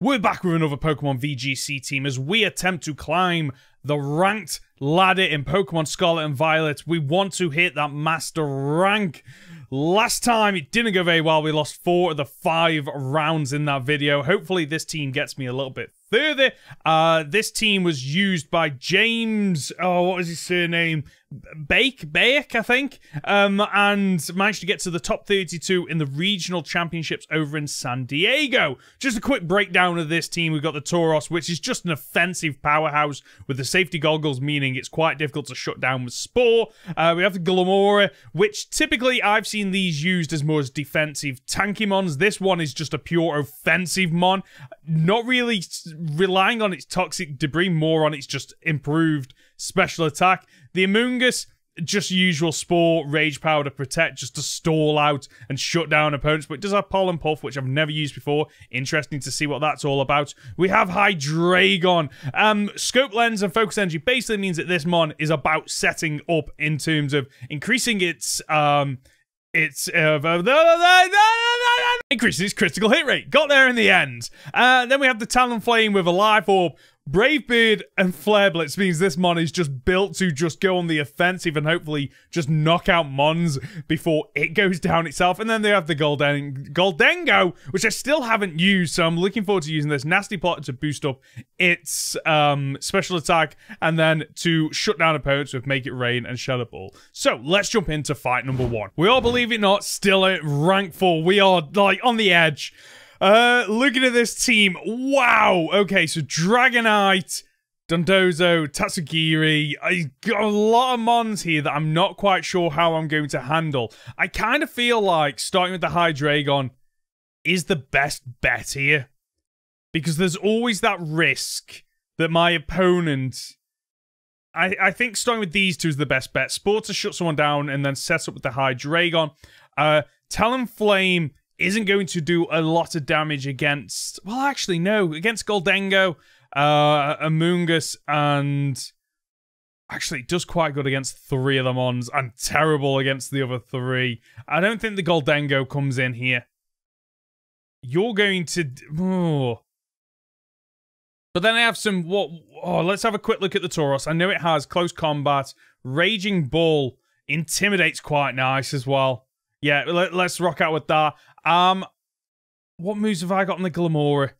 We're back with another Pokemon VGC team as we attempt to climb the ranked ladder in Pokemon Scarlet and Violet. We want to hit that master rank. Last time it didn't go very well. We lost 4 of the 5 rounds in that video. Hopefully this team gets me a little bit further. This team was used by James, what was his surname? Bake, I think, and managed to get to the top 32 in the regional championships over in San Diego. Just a quick breakdown of this team. We've got the Tauros, which is just an offensive powerhouse with the safety goggles, meaning it's quite difficult to shut down with Spore. We have the Glimmora, which typically I've seen these used as more as defensive tanky mons. This one is just a pure offensive mon, not really relying on its toxic debris, more on its just improved special attack. The Amoonguss, just usual Spore, Rage Power to protect, just to stall out and shut down opponents. But it does have Pollen Puff, which I've never used before. Interesting to see what that's all about. We have Hydreigon. Scope Lens and Focus Energy basically means that this mon is about setting up in terms of increasing increasing its critical hit rate. Got there in the end. Then we have the Talonflame with a Life Orb. Brave Bird and Flare Blitz means this mon is just built to just go on the offensive and hopefully just knock out mons before it goes down itself. And then they have the Goldengo, which I still haven't used, so I'm looking forward to using this. Nasty Plot to boost up its special attack and then to shut down opponents with Make It Rain and Shadow Ball. So let's jump into fight number 1. We all, believe it or not, still at rank 4. We are like on the edge. Looking at this team, wow. Okay, so Dragonite, Dondozo, Tatsugiri. I got a lot of mons here that I'm not quite sure how I'm going to handle. I kind of feel like starting with the Hydreigon is the best bet here, because there's always that risk that my opponent... I think starting with these two is the best bet. Spore to shut someone down and then set up with the Hydreigon. Talonflame isn't going to do a lot of damage against... Well, actually, no. Against Goldengo, Amoonguss, and... Actually, it does quite good against 3 of the mons, and terrible against the other 3. I don't think the Goldengo comes in here. You're going to... Oh. But then I have some... let's have a quick look at the Tauros. I know it has Close Combat. Raging Bull intimidates quite nice as well. Yeah, let's rock out with that. What moves have I got on the Glimmora?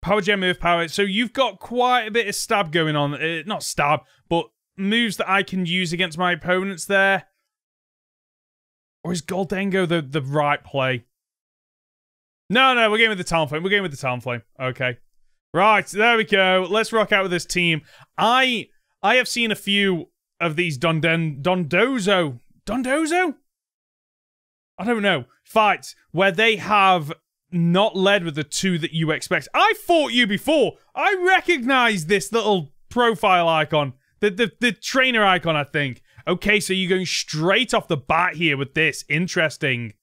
Power Gem, Earth Power. So you've got quite a bit of stab going on. Not stab, but moves that I can use against my opponents there. Or is Goldengo the right play? No, we're going with the Talonflame. We're going with the Talonflame. Okay. Right, there we go. Let's rock out with this team. I have seen a few of these Dondozo? I don't know. Fights where they have not led with the 2 that you expect. I fought you before. I recognize this little profile icon. The trainer icon, I think. Okay, so you're going straight off the bat here with this. Interesting.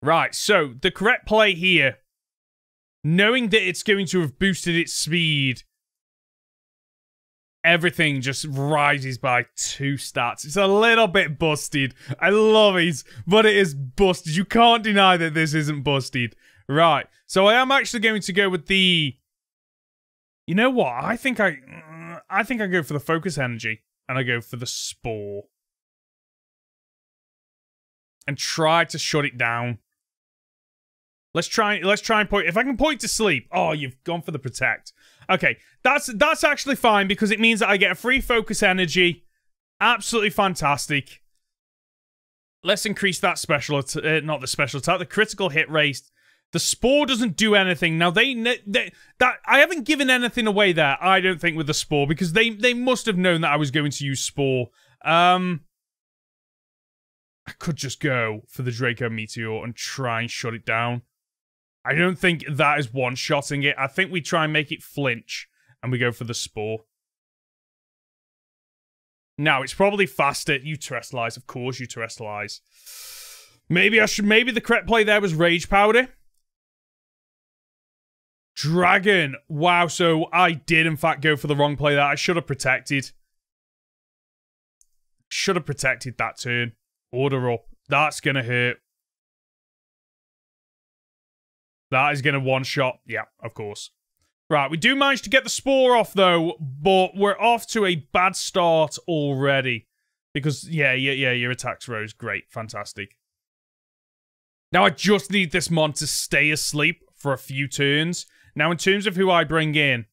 Right, so the correct play here, knowing that it's going to have boosted its speed, everything just rises by 2 stats. It's a little bit busted. I love it, but it is busted. You can't deny that this isn't busted. Right. So I am actually going to go with the... You know what? I think I go for the Focus Energy, and I go for the Spore. And try to shut it down. Let's try and point. If I can point to sleep. Oh, you've gone for the Protect. Okay, that's actually fine because it means that I get a free Focus Energy. Absolutely fantastic. Let's increase that special, not the special attack, the critical hit rate. The Spore doesn't do anything. Now I haven't given anything away there. I don't think with the Spore because they must have known that I was going to use Spore. I could just go for the Draco Meteor and try and shut it down. I don't think that is one-shotting it. I think we try and make it flinch, and we go for the Spore. Now, it's probably faster. You Terrestrialize, of course, you Terrestrialize. Maybe the correct play there was Rage Powder. Dragon. Wow, so I did, in fact, go for the wrong play there. I should have protected. Should have protected that turn. Order up. That's gonna hurt. That is going to one-shot. Yeah, of course. Right, we do manage to get the Spore off, though, but we're off to a bad start already. Because, yeah, your attacks rose. Great, fantastic. Now, I just need this mon to stay asleep for a few turns. Now, in terms of who I bring in,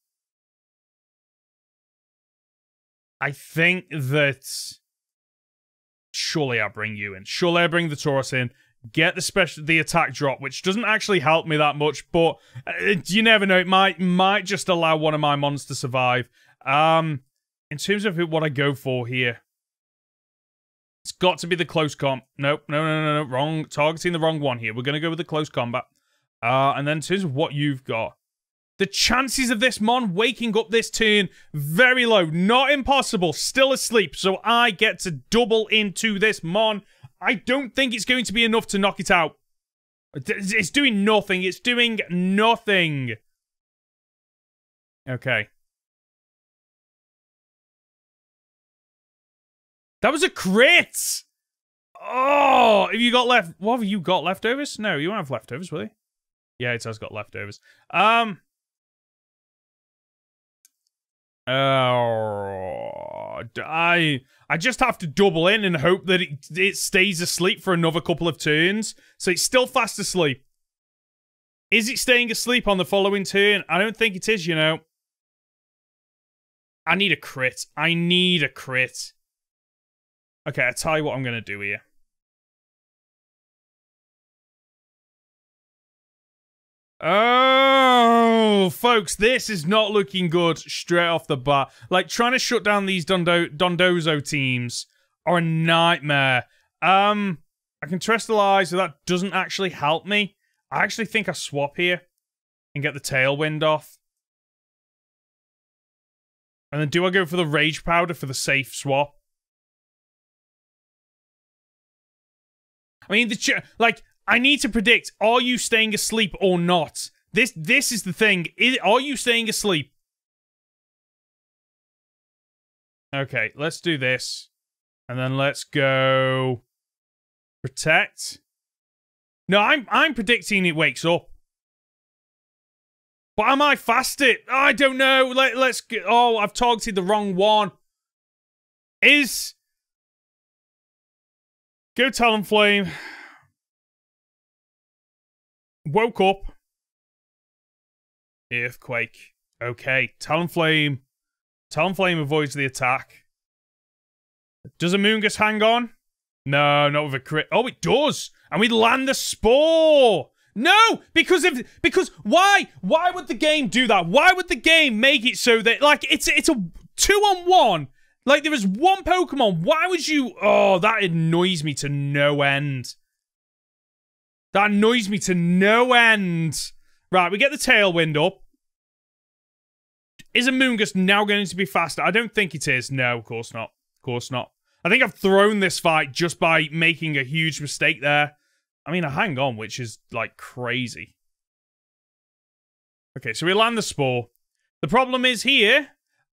I think that... Surely I bring you in. Surely I bring the Tauros in. Get the attack drop, which doesn't actually help me that much, but you never know. It might just allow one of my mons to survive. In terms of what I go for here, it's got to be the close comp. Nope, no, wrong. Targeting the wrong one here. We're going to go with the close combat. And then in terms of what you've got, the chances of this mon waking up this turn, very low. Not impossible, still asleep. So I get to double into this mon. I don't think it's going to be enough to knock it out. It's doing nothing. It's doing nothing. Okay. That was a crit! Oh, have you got left... What have you got? Leftovers? No, you won't have leftovers, will you? Yeah, it has got leftovers. I just have to double in and hope that it stays asleep for another couple of turns. So it's still fast asleep. Is it staying asleep on the following turn? I don't think it is, you know. I need a crit. I need a crit. Okay, I'll tell you what I'm going to do here. Oh, folks, this is not looking good straight off the bat. Like, trying to shut down these Dondozo teams are a nightmare. I can terrestrialize, so that doesn't actually help me. I actually think I swap here and get the Tailwind off. And then do I go for the Rage Powder for the safe swap? I mean, I need to predict, are you staying asleep or not? This is the thing. Are you staying asleep? Okay, let's do this. And then let's go... Protect. No, I'm predicting it wakes up. But am I fasted? I don't know. Let's go... Oh, I've targeted the wrong one. Go Talonflame. Woke up. Earthquake. Okay, Talonflame. Talonflame avoids the attack. Does Amoonguss hang on? No, not with a crit. Oh, it does! And we land the Spore! No! Because why? Why would the game do that? Why would the game make it so that, like, it's a 2-on-1? Like, there is one Pokemon. Why would you... Oh, that annoys me to no end. That annoys me to no end. Right, we get the Tailwind up. Is Amoonguss now going to be faster? I don't think it is. No, of course not. Of course not. I think I've thrown this fight just by making a huge mistake there. I mean, I hang on, which is, like, crazy. Okay, so we land the Spore. The problem is here,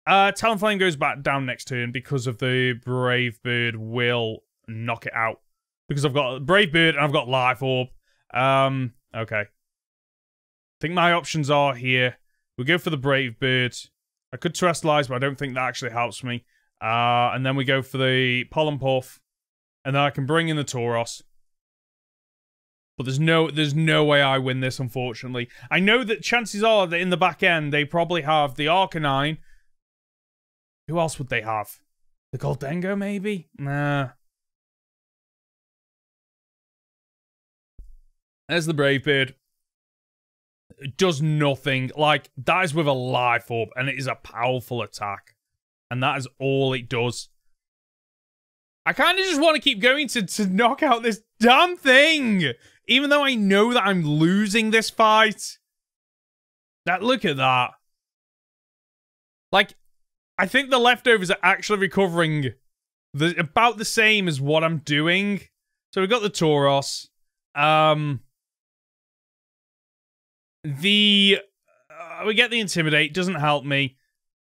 Talonflame goes back down next turn because of the Brave Bird will knock it out. Because I've got Brave Bird and I've got Life Orb. Okay. I think my options are here. We go for the Brave Bird. I could Terrestrialize, but I don't think that actually helps me. And then we go for the Pollen Puff. And then I can bring in the Tauros. But there's no way I win this, unfortunately. I know that chances are that in the back end, they probably have the Arcanine. Who else would they have? The Goldengo, maybe? Nah. There's the Brave Bird. It does nothing. Like, that is with a Life Orb, and it is a powerful attack. And that is all it does. I kind of just want to keep going to knock out this damn thing. Even though I know that I'm losing this fight. Look at that. Like, I think the leftovers are actually recovering about the same as what I'm doing. So we've got the Tauros. We get the Intimidate. Doesn't help me.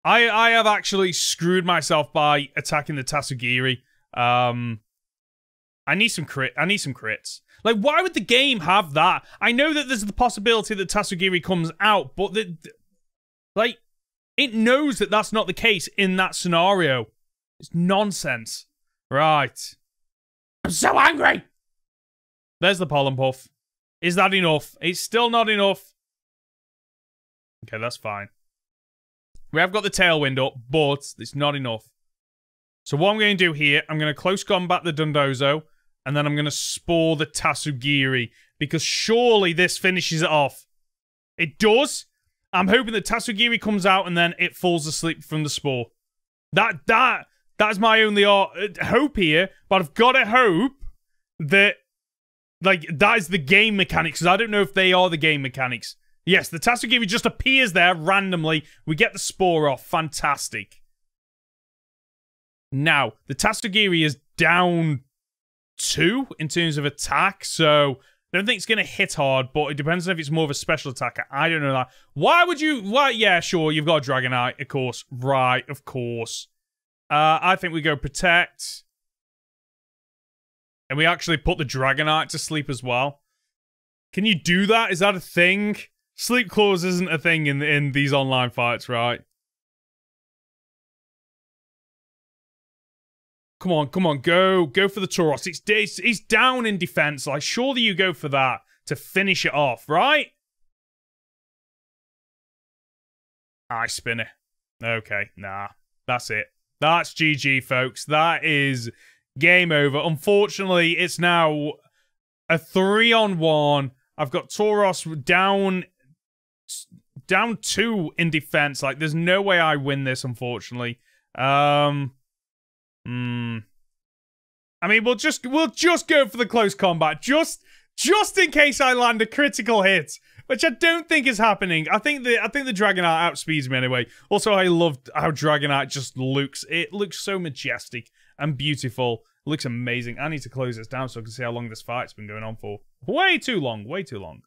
I have actually screwed myself by attacking the Tatsugiri. I I need some crits. Like, why would the game have that? I know that there's the possibility that Tatsugiri comes out, but like, it knows that that's not the case in that scenario. It's nonsense. Right. I'm so angry! There's the pollen puff. Is that enough? It's still not enough. Okay, that's fine. We have got the tailwind up, but it's not enough. So what I'm going to do here, I'm going to close combat the Dundozo, and then I'm going to spore the Tatsugiri, because surely this finishes it off. It does. I'm hoping that Tatsugiri comes out and then it falls asleep from the spore. That's my only hope here, but I've got to hope that, like, that is the game mechanics, because I don't know if they are the game mechanics. Yes, the Tatsugiri just appears there randomly. We get the spore off. Fantastic. Now, the Tatsugiri is down 2 in terms of attack, so I don't think it's going to hit hard, but it depends on if it's more of a special attacker. I don't know that. Why would you... Why? Yeah, sure, you've got a Dragonite, of course. Right, of course. I think we go Protect. And we actually put the Dragonite to sleep as well. Can you do that? Is that a thing? Sleep clause isn't a thing in these online fights, right? Come on, come on, go for the Tauros. It's down in defense. Like, surely you go for that to finish it off, right? Ice Spinner. Okay, nah, that's it. That's GG, folks. That is game over. Unfortunately, it's now a 3-on-1. I've got Tauros down 2 in defense. Like, there's no way I win this, unfortunately. I mean, we'll just go for the close combat, just in case I land a critical hit, which I don't think is happening. I think the Dragonite outspeeds me anyway. Also, I loved how Dragonite just looks. It looks so majestic and beautiful. It looks amazing. I need to close this down so I can see how long this fight's been going on for. Way too long. Way too long.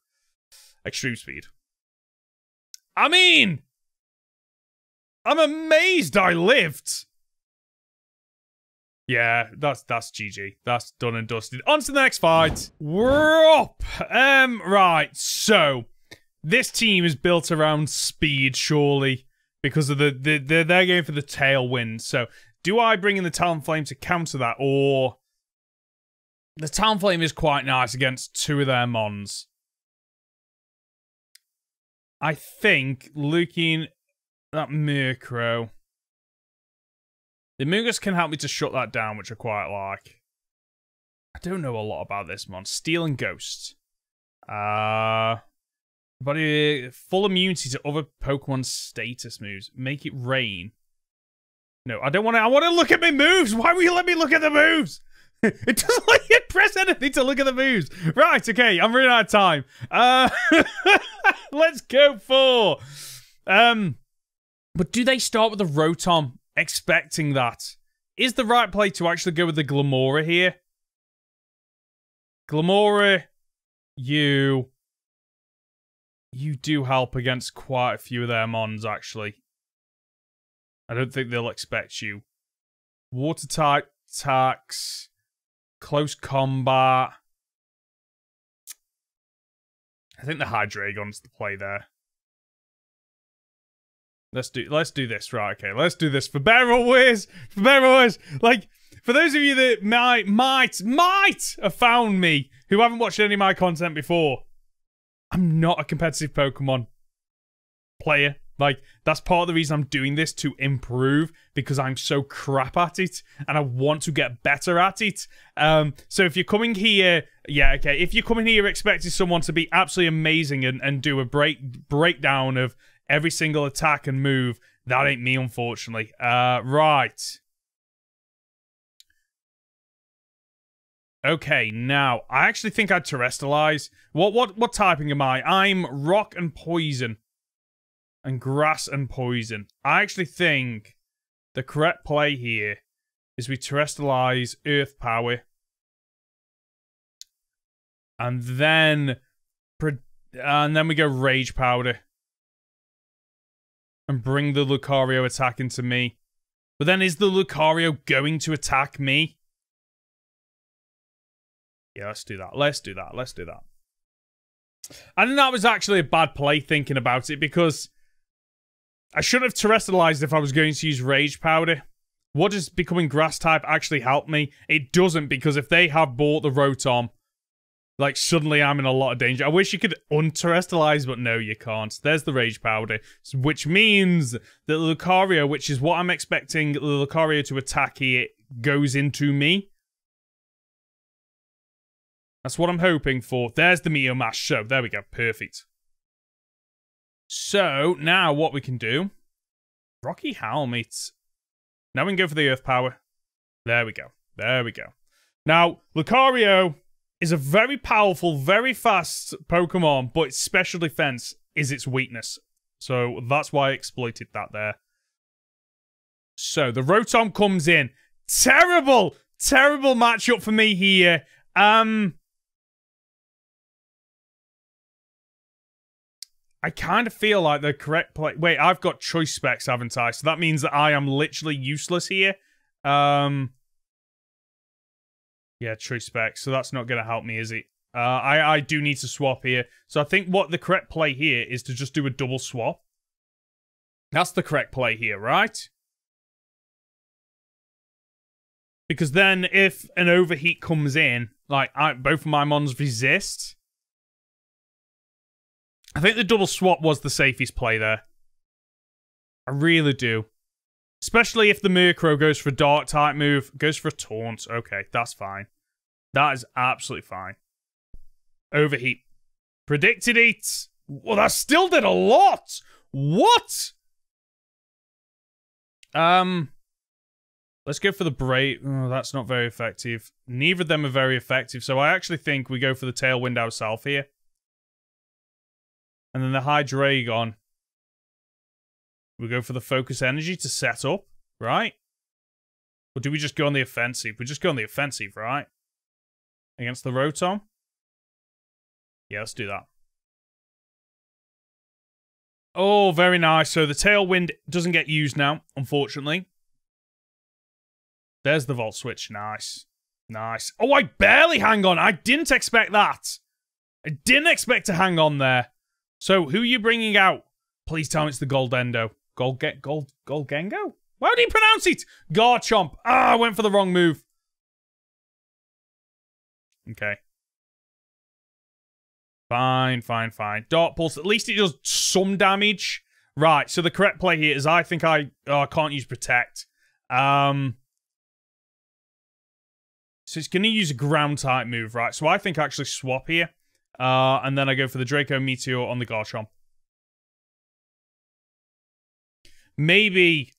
Extreme speed. I mean, I'm amazed I lived. Yeah, that's GG. That's done and dusted. On to the next fight. We're up. Right, so this team is built around speed, surely, because of they're going for the tailwind. So, do I bring in the Talonflame to counter that, or the Talonflame is quite nice against 2 of their mons? I think looking at Murkrow, the Mungus can help me to shut that down, which I quite like. I don't know a lot about this mon. Steel and Ghost. But full immunity to other Pokemon status moves. Make it rain. No, I don't want to. I want to look at my moves. Why will you let me look at the moves? It doesn't let you press anything to look at the moves. Right, okay, I'm running out of time. Let's go for... But do they start with the Rotom, expecting that? Is the right play to actually go with the Glimmora here? Glimmora, you do help against quite a few of their mons, actually. I don't think they'll expect you. Water type attacks... Close combat. I think the Hydreigon's the play there. Let's do this, right? Okay, let's do this for better or worse. For better or worse, like for those of you that might have found me who haven't watched any of my content before, I'm not a competitive Pokemon player. Like, that's part of the reason I'm doing this, to improve, because I'm so crap at it, and I want to get better at it. So if you're coming here, yeah, okay, if you're coming here expecting someone to be absolutely amazing and do a breakdown of every single attack and move, that ain't me, unfortunately. Right. Okay, now, I actually think I'd Terrestrialize. What typing am I? I'm Rock and Poison. And Grass and Poison. I actually think the correct play here is we Terrestrialize Earth Power. And then we go Rage Powder. And bring the Lucario attack into me. But then is the Lucario going to attack me? Yeah, let's do that. Let's do that. Let's do that. I think that was actually a bad play thinking about it, because I shouldn't have terrestrialized if I was going to use Rage Powder. What does becoming Grass type actually help me? It doesn't, because if they have bought the Rotom, like, suddenly I'm in a lot of danger. I wish you could unterrestrialize, but no, you can't. There's the Rage Powder, which means that Lucario, which is what I'm expecting Lucario to attack here, goes into me. That's what I'm hoping for. There's the Meteor Mash. So, there we go. Perfect. So, now what we can do... Rocky Helmet. Now we can go for the Earth Power. There we go. There we go. Now, Lucario is a very powerful, very fast Pokemon, but its special defense is its weakness. So, that's why I exploited that there. So, the Rotom comes in. Terrible! Terrible matchup for me here. I kind of feel like the correct play... Wait, I've got choice specs, haven't I? So that means that I am literally useless here. Yeah, choice specs. So that's not going to help me, is it? I do need to swap here. So I think what the correct play here is to just do a double swap. That's the correct play here, right? Because then if an overheat comes in, like, both of my mons resist... I think the double swap was the safest play there. I really do. Especially if the Murkrow goes for a Dark type move, goes for a Taunt. Okay, that's fine. That is absolutely fine. Overheat. Predicted it. Well, that still did a lot. What? Let's go for the Brave. Oh, that's not very effective. Neither of them are very effective, so I actually think we go for the Tailwind ourselves here. And then the Hydreigon. We go for the Focus Energy to set up, right? Or do we just go on the offensive? We just go on the offensive, right? Against the Rotom? Yeah, let's do that. Oh, very nice. So the Tailwind doesn't get used now, unfortunately. There's the Volt Switch. Nice. Nice. Oh, I barely hang on. I didn't expect that. I didn't expect to hang on there. So, who are you bringing out? Please tell me it's the Goldendo. Goldengo? How do you pronounce it? Garchomp. Ah, I went for the wrong move. Okay. Fine, fine, fine. Dark Pulse. At least it does some damage. Right, so the correct play here is I think I can't use Protect. So it's going to use a ground type move, right? So I think I actually swap here. And then I go for the Draco Meteor on the Garchomp. Maybe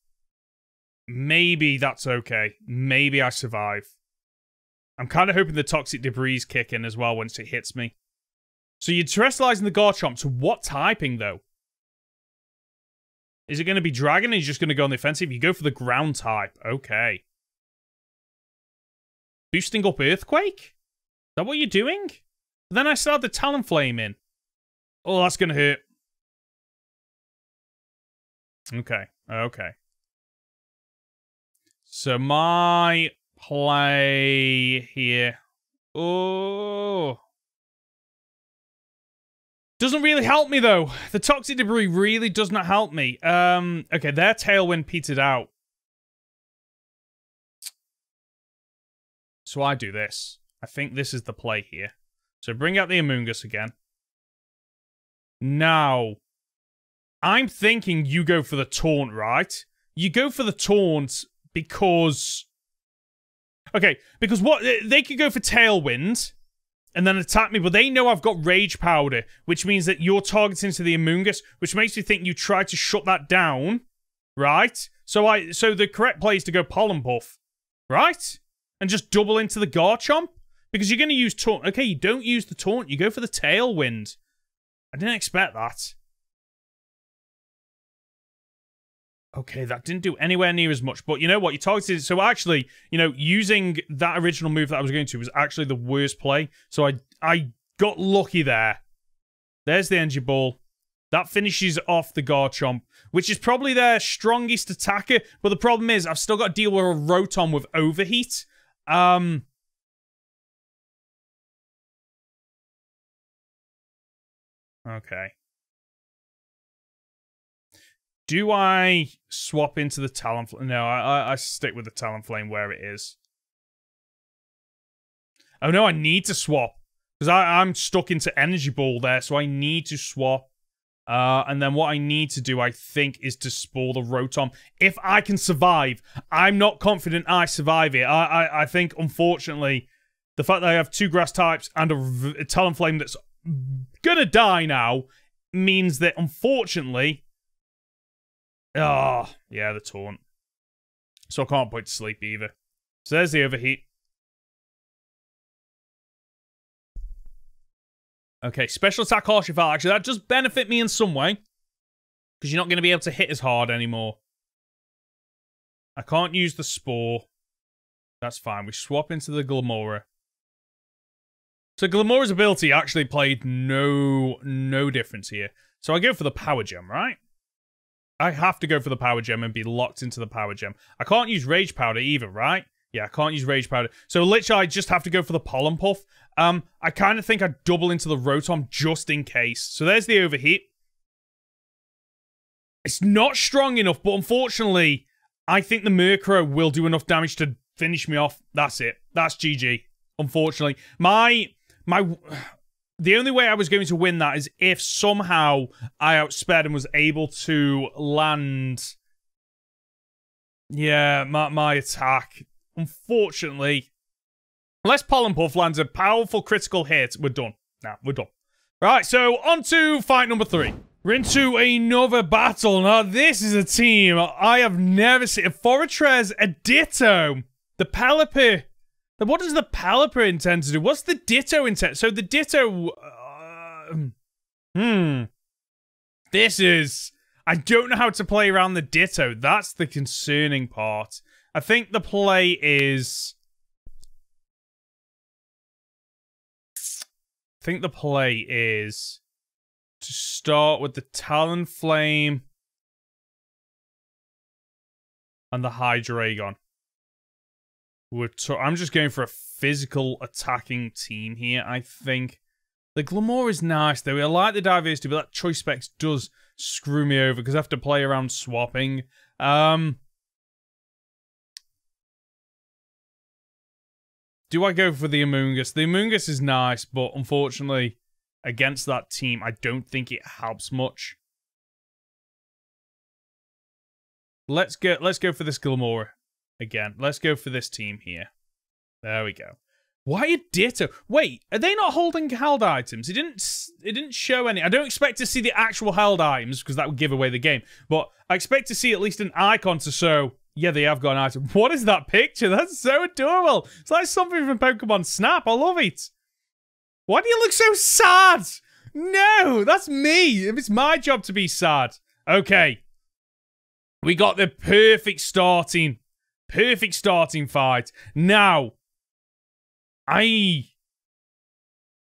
that's okay. Maybe I survive. I'm kind of hoping the Toxic Debris kick in as well once it hits me. So you're terrestrializing the Garchomp to what typing, though? Is it going to be Dragon or are you just going to go on the offensive? You go for the ground type. Okay. Boosting up Earthquake? Is that what you're doing? Then I start the Talonflame in. Oh, that's going to hurt. Okay. Okay. So my play here. Oh. Doesn't really help me, though. The Toxic Debris really does not help me. Okay, their Tailwind petered out. So I do this. I think this is the play here. So bring out the Amoonguss again. Now, I'm thinking you go for the Taunt, right? You go for the Taunt because... Okay, because what... They could go for Tailwind and then attack me, but they know I've got Rage Powder, which means that you're targeting to the Amoonguss, which makes me think you try to shut that down, right? So the correct play is to go Pollen Puff, right? And just double into the Garchomp. Because you're going to use Taunt. Okay, you don't use the Taunt. You go for the Tailwind. I didn't expect that. Okay, that didn't do anywhere near as much. But you know what? You targeted... So actually, you know, using that original move that I was going to was actually the worst play. So I got lucky there. There's the Energy Ball. That finishes off the Garchomp, which is probably their strongest attacker. But the problem is, I've still got to deal with a Rotom with Overheat. Okay. Do I swap into the Talonflame? No, I stick with the Talonflame where it is. Oh no, I need to swap. Because I'm stuck into Energy Ball there, so I need to swap. And then what I need to do, I think, is to Spore the Rotom. If I can survive. I'm not confident I survive it. I think, unfortunately, the fact that I have 2 grass types and a Talonflame that's gonna die now means that, unfortunately... Oh, yeah, the taunt. So I can't put it to sleep either. So there's the overheat. Okay, special attack Harshival. Actually, that does benefit me in some way. Because you're not going to be able to hit as hard anymore. I can't use the Spore. That's fine. We swap into the Glimmora. So Glimmora's ability actually played no difference here. So I go for the Power Gem, right? I have to go for the Power Gem and be locked into the Power Gem. I can't use Rage Powder either, right? Yeah, I can't use Rage Powder. So literally, I just have to go for the Pollen Puff. I kind of think I'd double into the Rotom just in case. So there's the overheat. It's not strong enough, but unfortunately, I think the Murkrow will do enough damage to finish me off. That's it. That's GG. Unfortunately. The only way I was going to win that is if somehow I outsped and was able to land... Yeah, my attack. Unfortunately, unless Pollen Puff lands a powerful critical hit, we're done. Nah, we're done. Right, so on to fight number 3. We're into another battle. Now, this is a team I have never seen. A Fortress, a Ditto, the Pelipper. What does the Pelipper intend to do? What's the Ditto intend? So the Ditto... This is... I don't know how to play around the Ditto. That's the concerning part. I think the play is... to start with the Talonflame and the Hydreigon. I'm just going for a physical attacking team here, I think. The Glimmora is nice, though. I like the diversity, but that Choice Specs does screw me over because I have to play around swapping. Do I go for the Amoonguss? The Amoonguss is nice, but unfortunately, against that team, I don't think it helps much. Let's go for this Glimmora again. Let's go for this team here. There we go. Why a Ditto? Wait, are they not holding held items? It didn't show any. I don't expect to see the actual held items because that would give away the game. But I expect to see at least an icon to show, yeah, they have got an item. What is that picture? That's so adorable. It's like something from Pokemon Snap. I love it. Why do you look so sad? No, that's me. It's my job to be sad. Okay. We got the perfect starting fight. Now, I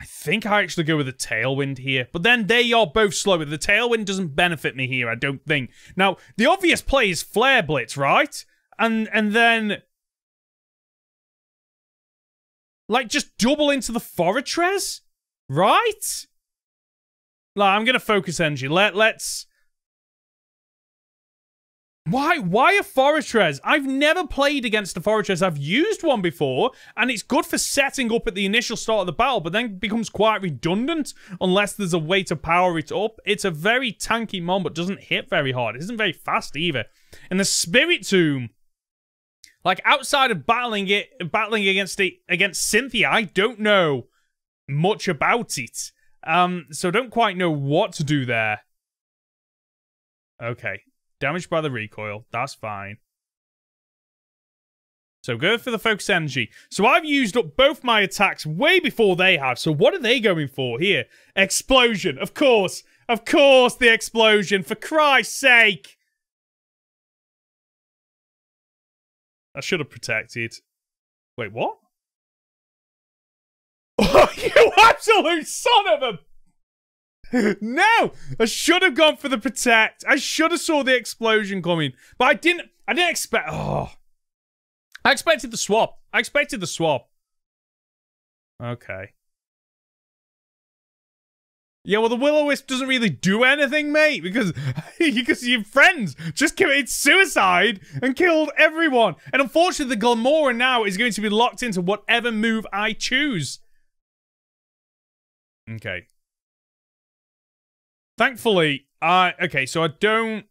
think I actually go with the Tailwind here. But then they are both slower. The Tailwind doesn't benefit me here, I don't think. Now, the obvious play is Flare Blitz, right? And then... like, just double into the Fortress? Right? Like, I'm gonna focus energy. Let's... Why a Fortress? I've never played against a Fortress. I've used one before, and it's good for setting up at the initial start of the battle, but then becomes quite redundant unless there's a way to power it up. It's a very tanky mon, but doesn't hit very hard. It isn't very fast either. And the Spirit Tomb, like outside of battling against Cynthia, I don't know much about it. So I don't quite know what to do there. Okay. Damaged by the recoil. That's fine. So go for the focus energy. So I've used up both my attacks way before they have. So what are they going for here? Explosion. Of course. Of course the explosion. For Christ's sake. I should have protected. Wait, what? Oh, you absolute son of a... No! I should have gone for the protect. I should have saw the explosion coming. But I didn't expect... Oh. I expected the swap. Okay. Yeah, well, the Will-O-Wisp doesn't really do anything, mate, because your friends just committed suicide and killed everyone. And unfortunately, the Glimmora now is going to be locked into whatever move I choose. Okay. Thankfully, okay, so I don't...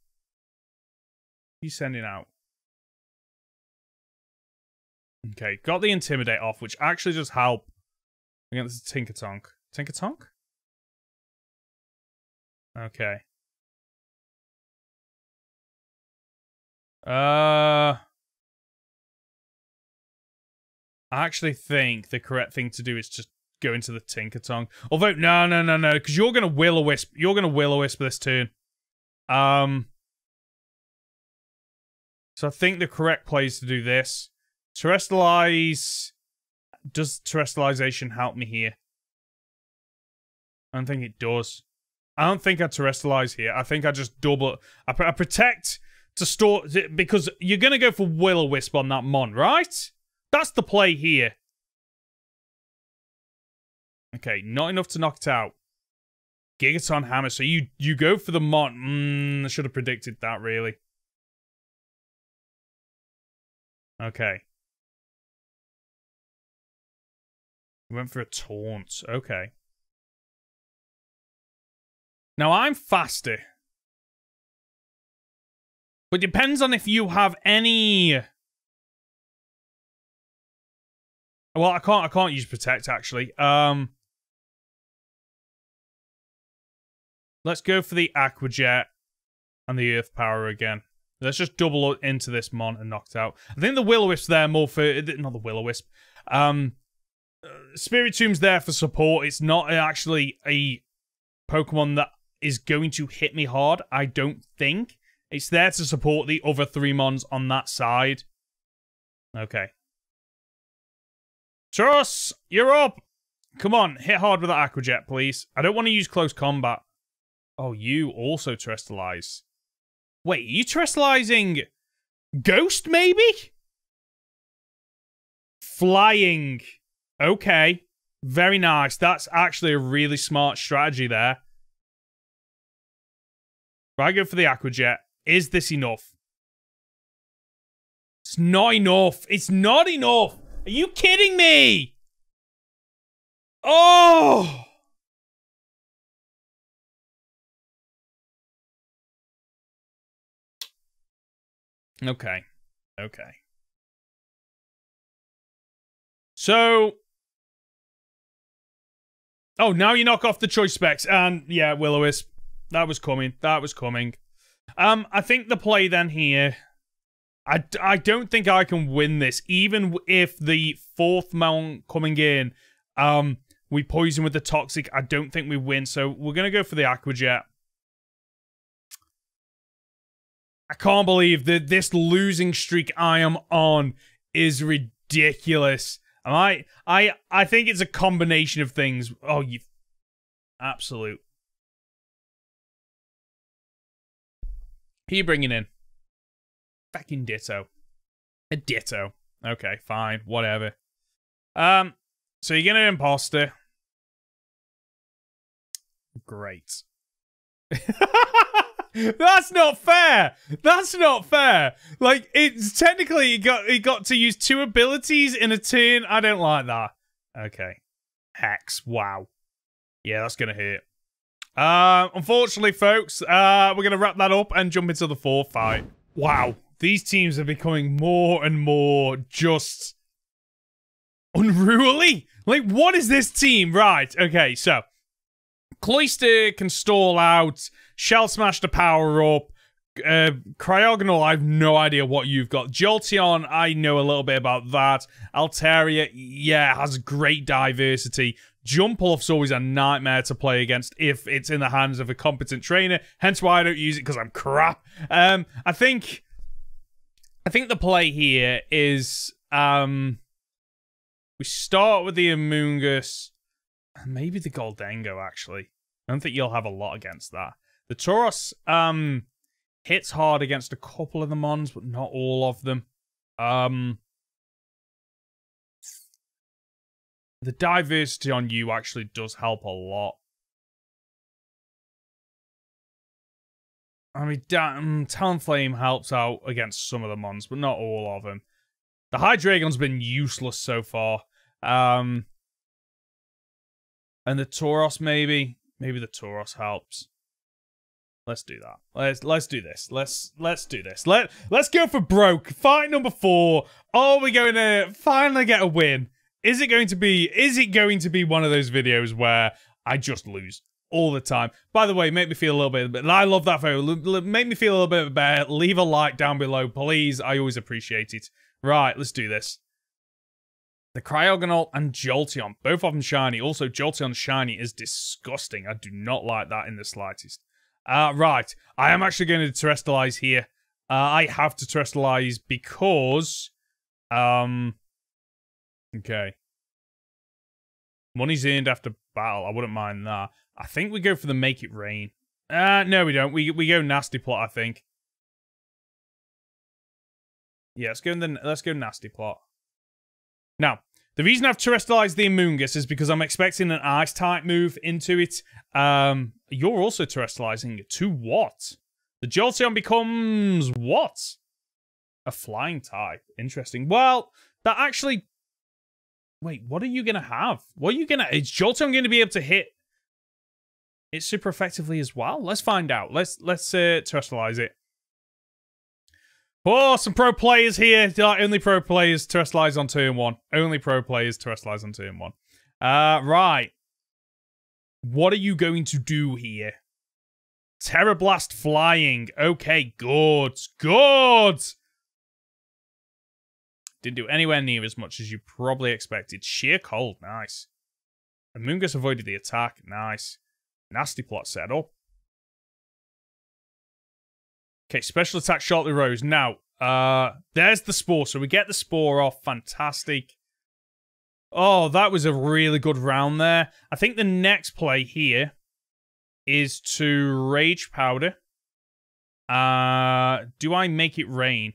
He's sending out. Okay, got the Intimidate off, which actually does help against the Tinkatonk. Tinkatonk? Okay. I actually think the correct thing to do is just go into the Tinkatonk. Although, no, because you're gonna Will-O-Wisp. You're gonna Will-O-Wisp this turn. So I think the correct play is to do this. Terrestrialize. Does Terrestrialization help me here? I don't think it does. I don't think I Terrestrialize here. I think I just double... I protect to store... Because you're going to go for Will-O-Wisp on that Mon, right? That's the play here. Okay, not enough to knock it out. Gigaton Hammer. So you go for the Mon. I should have predicted that, really. Okay. Went for a Taunt. Okay. Now, I'm faster. But it depends on if you have any... Well, I can't use Protect, actually. Let's go for the Aqua Jet and the Earth Power again. Let's just double into this Mon and knock it out. I think the Will-O-Wisp's there more for... Not the Will-O-Wisp. Spiritomb's there for support. It's not actually a Pokemon that is going to hit me hard, I don't think. It's there to support the other 3 Mons on that side. Okay. Truss, you're up! Come on, hit hard with that Aqua Jet, please. I don't want to use close combat. Oh, you also Terrestrialize. Wait, are you Terrestrializing Ghost, maybe? Flying. Okay. Very nice. That's actually a really smart strategy there. Right, I go for the Aqua Jet. Is this enough? It's not enough. It's not enough. Are you kidding me? Oh! Okay. Okay. So... Oh, now you knock off the choice specs. And, yeah, Will-O-Wisp. That was coming. That was coming. I think the play then here... I don't think I can win this. Even if the 4th mount coming in, we poison with the Toxic, I don't think we win. So we're going to go for the Aqua Jet. I can't believe that this losing streak I am on is ridiculous. And I think it's a combination of things. Oh, you... Absolute. Who are you bringing in? Fucking Ditto. A Ditto. Okay, fine. Whatever. So you're gonna Imposter. Great. That's not fair. That's not fair. Like, it's technically he got to use 2 abilities in a turn. I don't like that. Okay. Hex. Wow. Yeah, that's gonna hurt. Unfortunately, folks, we're gonna wrap that up and jump into the 4th fight. Wow. These teams are becoming more and more just unruly. Like, what is this team? Right. Okay, so Cloyster can stall out. Shell Smash to power up. Cryogonal, I have no idea what you've got. Jolteon, I know a little bit about that. Altaria, yeah, has great diversity. Jumpluff's always a nightmare to play against if it's in the hands of a competent trainer. Hence why I don't use it, because I'm crap. I think the play here is we start with the Amoonguss, maybe the Goldengo, actually. I don't think you'll have a lot against that. The Tauros hits hard against a couple of the Mons, but not all of them. The diversity on you actually does help a lot. I mean, Talonflame helps out against some of the mons, but not all of them. The Hydreigon's been useless so far. And the Tauros, maybe. Maybe the Tauros helps. Let's do that. Let's do this. Let's do this. Let's go for broke. Fight number 4. Are we going to finally get a win? Is it going to be one of those videos where I just lose all the time? By the way, make me feel a little bit. I love that photo. Make me feel a little bit better. Leave a like down below, please. I always appreciate it. Right, let's do this. The Cryogonal and Jolteon, both of them shiny. Also, Jolteon shiny is disgusting. I do not like that in the slightest. Right, I am actually going to Terrestrialize here. I have to Terrestrialize because, okay. Money's earned after battle. I wouldn't mind that. I think we go for the Make It Rain. No, we don't. We go Nasty Plot, I think. Yeah, let's go Nasty Plot. Now, the reason I've Terrestrialized the Amoonguss is because I'm expecting an Ice-type move into it. You're also Terrestrializing it to what? The Jolteon becomes what? A Flying type. Interesting. Well, that actually... Wait, what are you going to have? What are you going to... Is Jolteon going to be able to hit it super effectively as well? Let's find out. Let's Terrestrialize it. Oh, some pro players here. Only pro players Terrestrialize on turn 1. Only pro players Terrestrialize on turn 1. Right. What are you going to do here? Terra Blast flying. Okay, good. Good! Didn't do anywhere near as much as you probably expected. Sheer Cold. Nice. Amoonguss avoided the attack. Nice. Nasty Plot set up. Okay, special attack Charlotte Rose. Now, there's the Spore. So we get the Spore off. Fantastic. Oh, that was a really good round there. I think the next play here is to Rage Powder. Do I Make It Rain?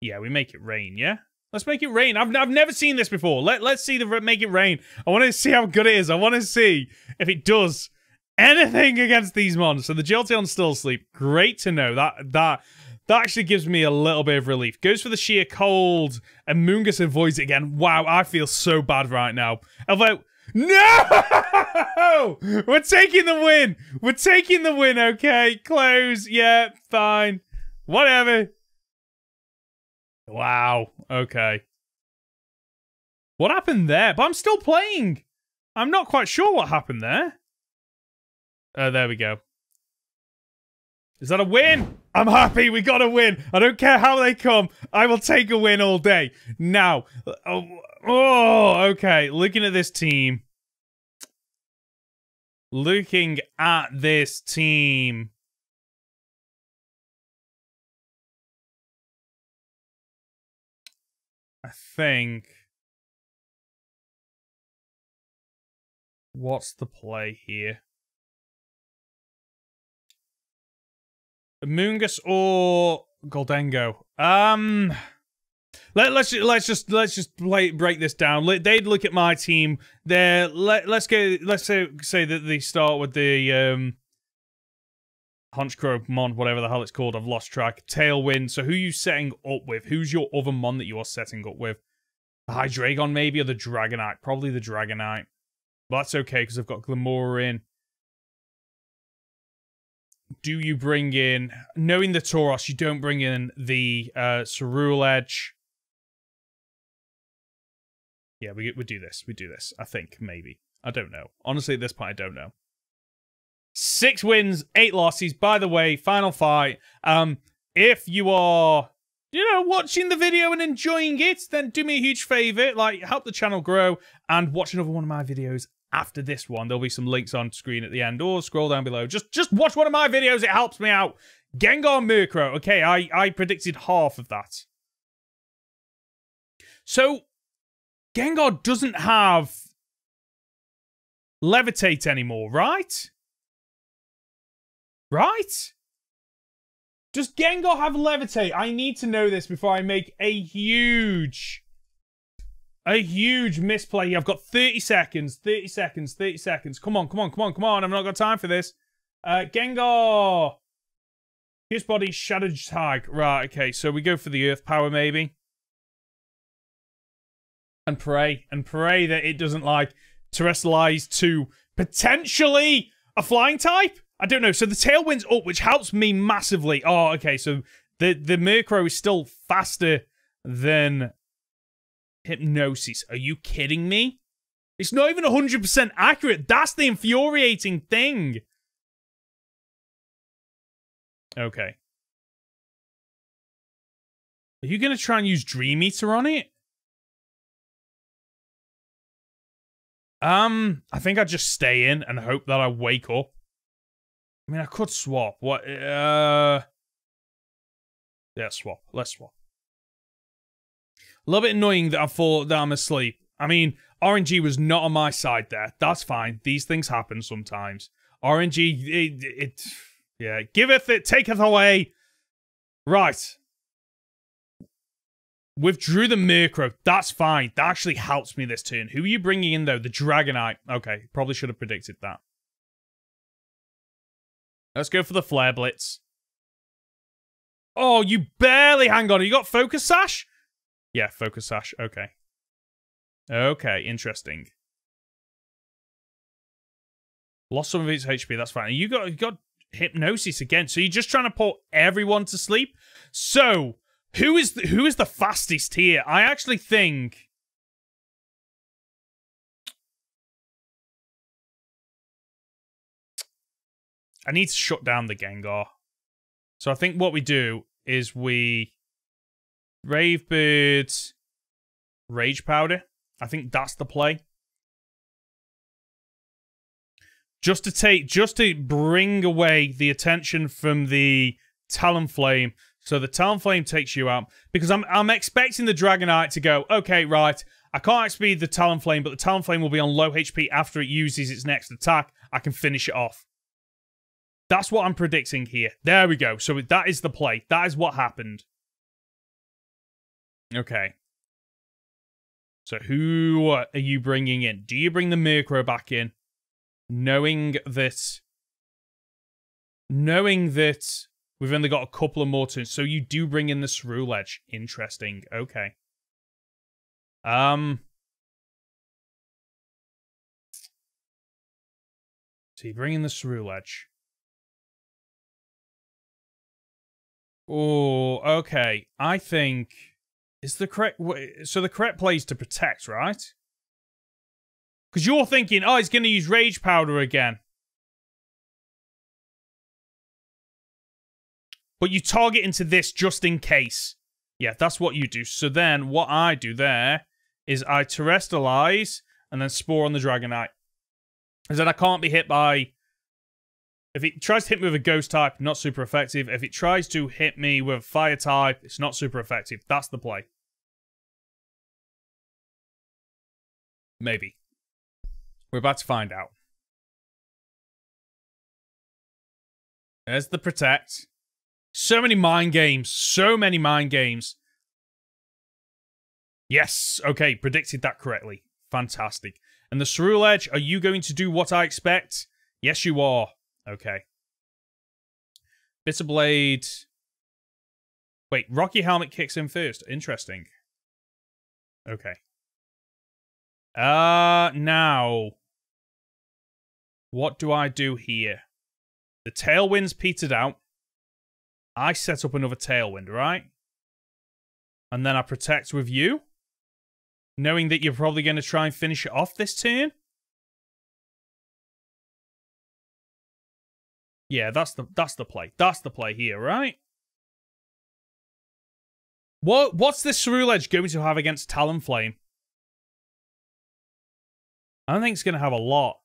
Yeah, we Make It Rain, yeah? Let's Make It Rain. I've never seen this before. Let's see the Make It Rain. I want to see how good it is. I want to see if it does anything against these mons. So the Jolteon's still asleep. Great to know. That actually gives me a little bit of relief. Goes for the Sheer Cold. And Amoonguss avoids it again. Wow, I feel so bad right now. Although, no! We're taking the win. We're taking the win, okay? Close. Yeah, fine. Whatever. Wow. Okay. What happened there? But I'm still playing. I'm not quite sure what happened there. There we go. Is that a win? I'm happy. We got a win. I don't care how they come. I will take a win all day. Now. Okay. Looking at this team. Looking at this team. I think. What's the play here? Amoonguss or Goldengo? Let's just break this down. They'd look at my team. Let's say that they start with the Honchkrow mon, whatever the hell it's called. I've lost track. Tailwind. So who are you setting up with? Who's your other mon that you are setting up with? The Hydreigon maybe, or the Dragonite? Probably the Dragonite. But that's okay because I've got Glimmora in. Do you bring in... Knowing the Tauros, you don't bring in the Ceruledge. Yeah, we do this. We do this. I think, maybe. I don't know. Honestly, at this point, I don't know. 6 wins, 8 losses. By the way, final fight. If you are, watching the video and enjoying it, then do me a huge favor. Help the channel grow and watch another one of my videos after this one. There'll be some links on screen at the end or scroll down below. Just watch one of my videos. It helps me out. Gengar Murkrow. Okay, I predicted half of that. So, Gengar doesn't have Levitate anymore, right? Right? Does Gengar have Levitate? I need to know this before I make a huge misplay. I've got 30 seconds. 30 seconds. 30 seconds. Come on. I've not got time for this. Gengar. His body, Shadow Tag. Right, okay, so we go for the Earth Power, maybe. And pray that it doesn't, like, terrestrialize to potentially a flying type? I don't know. So the Tailwind's up, which helps me massively. Oh, okay, so the Murkrow is still faster than Hypnosis. Are you kidding me? It's not even 100% accurate. That's the infuriating thing. Okay. Are you going to try and use Dream Eater on it? I think I'd just stay in and hope that I wake up. I mean, I could swap. What? Yeah, swap. Let's swap. A little bit annoying that I thought that I'm asleep. I mean, RNG was not on my side there. That's fine. These things happen sometimes. RNG, yeah, giveth it, taketh away. Right. Withdrew the Murkrow. That's fine. That actually helps me this turn. Who are you bringing in, though? The Dragonite. Okay, probably should have predicted that. Let's go for the Flare Blitz. Oh, you barely hang on. You got Focus Sash? Yeah, Focus Sash. Okay. Okay, interesting. Lost some of its HP. That's fine. You got Hypnosis again. So you're just trying to put everyone to sleep? So... Who is the fastest here? I actually think... I need to shut down the Gengar. So I think what we do is we... Rave Bird... Rage Powder. I think that's the play. Just to bring away the attention from the Talonflame. So the Talonflame takes you out. Because I'm expecting the Dragonite to go, okay, right, I can't XP the Talonflame, but the Talonflame will be on low HP after it uses its next attack. I can finish it off. That's what I'm predicting here. There we go. So that is the play. That is what happened. Okay. So who are you bringing in? Do you bring the Murkrow back in? Knowing that we've only got a couple of more turns, so you do bring in the Ceruledge. Interesting. Okay. So you bring in the Ceruledge. Oh, okay. I think is the correct way. So the correct play is to protect, right? Because you're thinking, oh, he's going to use Rage Powder again. But you target into this just in case. Yeah, that's what you do. So then what I do there is I Terrestrialize and then Spore on the Dragonite. Because then I can't be hit by... If it tries to hit me with a Ghost type, not super effective. If it tries to hit me with a Fire type, it's not super effective. That's the play. Maybe. We're about to find out. There's the Protect. So many mind games. So many mind games. Yes. Okay. Predicted that correctly. Fantastic. And the Ceruledge, are you going to do what I expect? Yes, you are. Okay. Bitter Blade. Wait, Rocky Helmet kicks in first. Interesting. Okay. Now. What do I do here? The Tailwind's petered out. I set up another Tailwind, right? And then I protect with you. Knowing that you're probably going to try and finish it off this turn. Yeah, that's the play. That's the play here, right? What's this Ceruledge going to have against Talonflame? I don't think it's going to have a lot.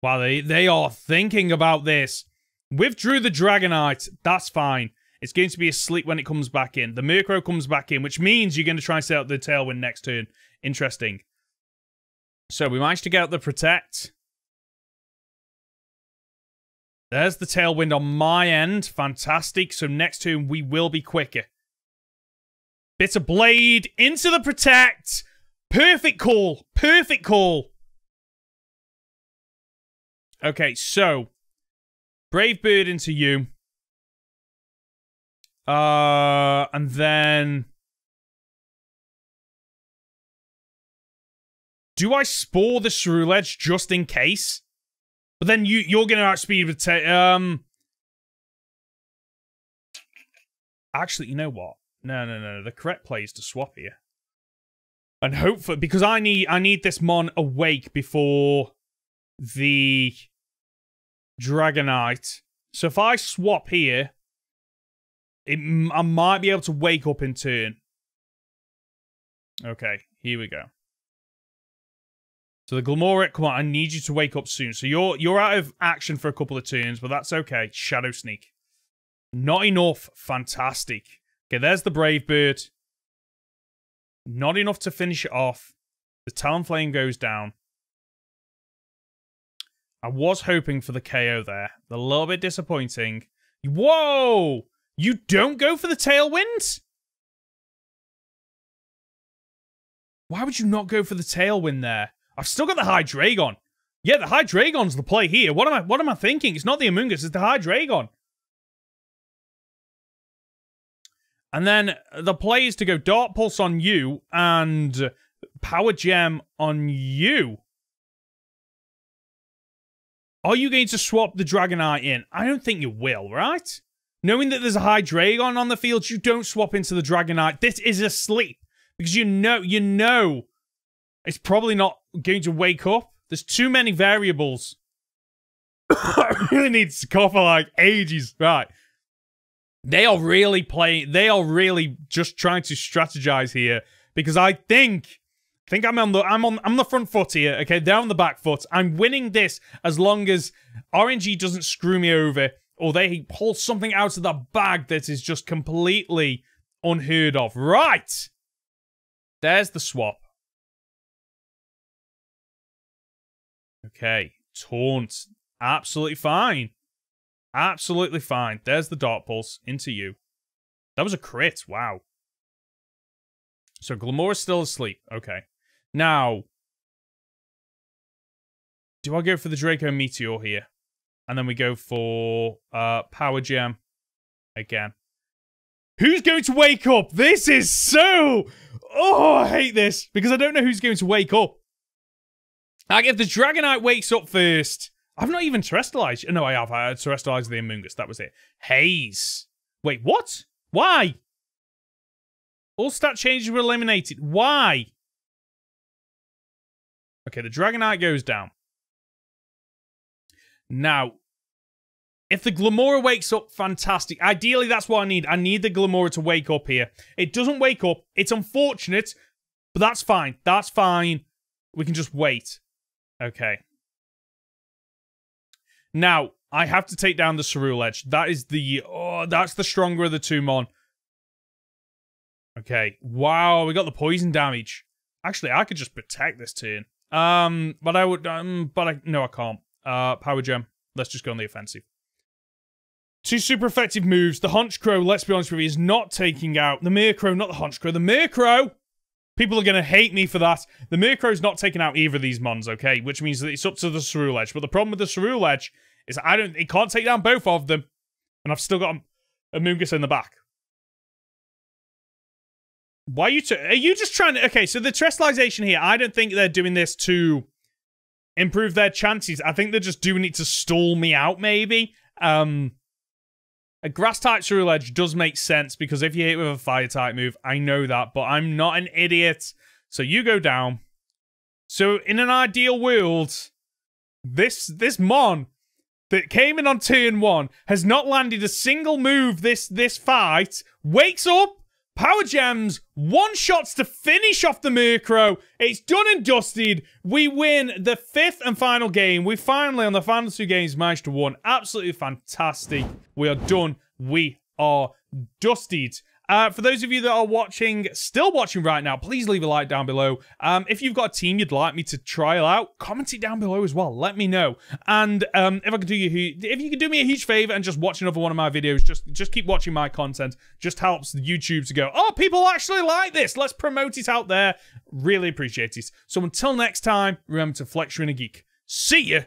Wow, they are thinking about this. Withdrew the Dragonite. That's fine. It's going to be asleep when it comes back in. The Murkrow comes back in, which means you're going to try and set up the Tailwind next turn. Interesting. So we managed to get out the Protect. There's the Tailwind on my end. Fantastic. So next turn we will be quicker. Bitter Blade into the Protect. Perfect call. Perfect call. Okay, so Brave Bird into you. And then... Do I spore the Ceruledge just in case? But then you're going to outspeed with... Actually, you know what? No. The correct play is to swap here. And hopefully... Because I need this Mon awake before the Dragonite. So if I swap here, I might be able to wake up in turn. Okay, here we go. So the Glimmora, come on, I need you to wake up soon. So you're out of action for a couple of turns, but that's okay. Shadow Sneak. Not enough. Fantastic. Okay, there's the Brave Bird. Not enough to finish it off. The Talonflame goes down. I was hoping for the KO there. A little bit disappointing. Whoa! You don't go for the Tailwind? Why would you not go for the Tailwind there? I've still got the Hydreigon. Yeah, the Hydreigon's the play here. What am I thinking? It's not the Amoonguss, it's the Hydreigon. And then the play is to go Dark Pulse on you and Power Gem on you. Are you going to swap the Dragonite in? I don't think you will, right? Knowing that there's a Hydreigon on the field, you don't swap into the Dragonite. This is asleep. Because you know it's probably not going to wake up. There's too many variables. I really need to cough for like ages. Right. They are really just trying to strategize here. Because I think I'm on the front foot here. Okay, they're on the back foot. I'm winning this as long as RNG doesn't screw me over. Or they pull something out of the bag that is just completely unheard of. Right. There's the swap. Okay. Taunt. Absolutely fine. Absolutely fine. There's the Dark Pulse into you. That was a crit. Wow. So Glimmora's still asleep. Okay. Now, do I go for the Draco Meteor here? And then we go for Power Gem again. Who's going to wake up? This is so... Oh, I hate this. Because I don't know who's going to wake up. Like, if the Dragonite wakes up first... I've not even terrestrialized... No, I have. I had terrestrialized the Amoonguss. That was it. Haze. Wait, what? Why? All stat changes were eliminated. Why? Okay, the Dragonite goes down. Now, if the Glimmora wakes up, fantastic. Ideally, that's what I need. I need the Glimmora to wake up here. It doesn't wake up. It's unfortunate, but that's fine. That's fine. We can just wait. Okay. Now, I have to take down the Ceruledge. That is the... Oh, that's the stronger of the two Mon. Okay. Wow, we got the poison damage. Actually, I could just protect this turn. But I would... no, I can't. Power Gem. Let's just go on the offensive. Two super effective moves. The Honchkrow, let's be honest with you, is not taking out... The Murkrow, not the Honchkrow. The Murkrow! People are going to hate me for that. The Murkrow's not taking out either of these Mons, okay? Which means that it's up to the Ceruledge. But the problem with the Ceruledge is it can't take down both of them. And I've still got a Amoonguss in the back. Why are you... Are you just trying to... Okay, so the Terrestrialization here, I don't think they're doing this to improve their chances. I think they're just doing it to stall me out, maybe. A Grass-type Ceruledge does make sense, because if you hit with a Fire-type move, I know that, but I'm not an idiot. So you go down. So in an ideal world, this Mon that came in on turn 1 has not landed a single move this fight, wakes up, Power Gems, one-shots to finish off the Murkrow. It's done and dusted. We win the 5th and final game. We finally, on the final 2 games, managed to win. Absolutely fantastic. We are done. We are dusted. For those of you that are watching, still watching right now, please leave a like down below. If you've got a team you'd like me to trial out, comment it down below as well. Let me know. And if you could do me a huge favor and just watch another one of my videos, just keep watching my content. Just helps YouTube to go, oh, people actually like this. Let's promote it out there. Really appreciate it. So until next time, remember to flex you're in a geek. See ya.